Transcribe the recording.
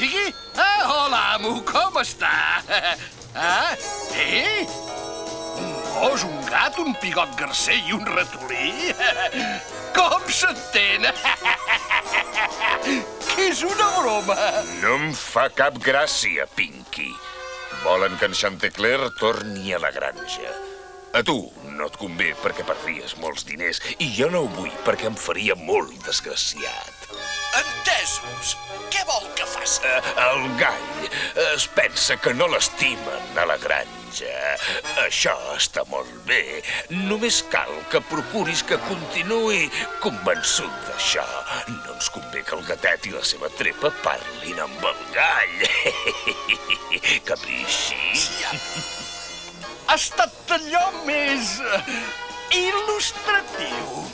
Magnífici? Hola, amo, com està? Un gos, un gat, un pigot garcer i un ratolí? Com s'entén? Que és una broma. No em fa cap gràcia, Pinky. Volen que en Chanticleer torni a la granja. A tu no et convé perquè perdries molts diners i jo no ho vull perquè em faria molt desgraciat. Entesos. Què vol que faci? El gall es pensa que no l'estimen a la granja. Això està molt bé. Només cal que procuris que continuï convençut d'això. No ens convé que el gatet i la seva trepa parlin amb el gall. Capisci? Ha estat allò més il·lustratiu.